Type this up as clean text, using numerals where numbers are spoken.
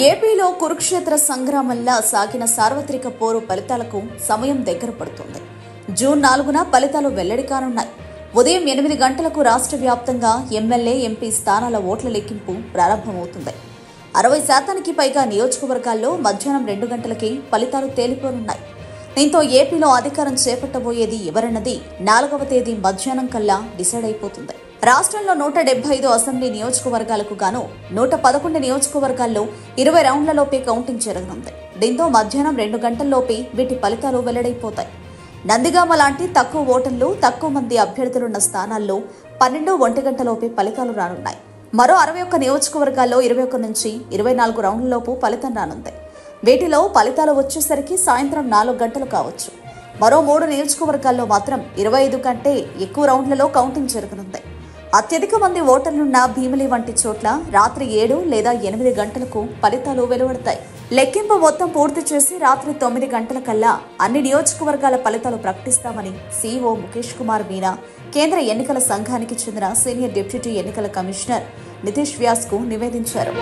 ఏపీలో కురుక్షేత్ర సంగ్రామంలా సాగిన సార్వత్రిక పోరు ఫలితాలకు సమయం దగ్గర పడుతుంది. జూన్ 4న ఫలితాలు వెల్లడి కానున్నాయి. ఉదయం 8 గంటలకు రాష్ట్ర వ్యాప్తంగా ఎమ్మెల్యే, ఎంపీ స్థానాల ఓట్ల లెక్కింపు ప్రారంభమవుతుంది. 60% పైగా నియోజకవర్గాల్లో మధ్యాహ్నం 2 గంటలకి ఫలితాలు తేలిపోనున్నాయి. దీంతో ఏపీలో అధికారం చేపట్టబోయేది ఎవరన్నది 4వ తేదీ మధ్యాహ్నం కల్లా డిసైడ్ అయిపోతుంది. రాష్ట్రంలో 175 అసెంబ్లీ నియోజకవర్గాలకు గాను 111 నియోజకవర్గాల్లో 20 రౌండ్లలోపే కౌంటింగ్ జరగనుంది. దీంతో మధ్యాహ్నం 2 గంటల్లోపే వీటి ఫలితాలు వెల్లడైపోతాయి. నందిగామ లాంటి తక్కువ ఓటర్లు, తక్కువ మంది అభ్యర్థులున్న స్థానాల్లో 12, 1 గంటలోపే ఫలితాలు రానున్నాయి. మరో 61 నియోజకవర్గాల్లో 21 నుంచి 24 రౌండ్లలోపు ఫలితం రానుంది. వీటిలో ఫలితాలు వచ్చేసరికి సాయంత్రం 4 గంటలు కావచ్చు. మరో 3 నియోజకవర్గాల్లో మాత్రం 25 కంటే ఎక్కువ రౌండ్లలో కౌంటింగ్ జరగనుంది. అత్యధిక మంది ఓటర్లున్న భీమిలి వంటి చోట్ల రాత్రి 7 లేదా 8 గంటలకు ఫలితాలు వెలువడతాయి. లెక్కింపు మొత్తం పూర్తి చేసి రాత్రి 9 గంటల కల్లా అన్ని నియోజకవర్గాల ఫలితాలు ప్రకటిస్తామని సీఈఓ ముఖేష్ కుమార్ మీనా కేంద్ర ఎన్నికల సంఘానికి చెందిన సీనియర్ డిప్యూటీ ఎన్నికల కమిషనర్ నితీష్ వ్యాస్ కు నివేదించారు.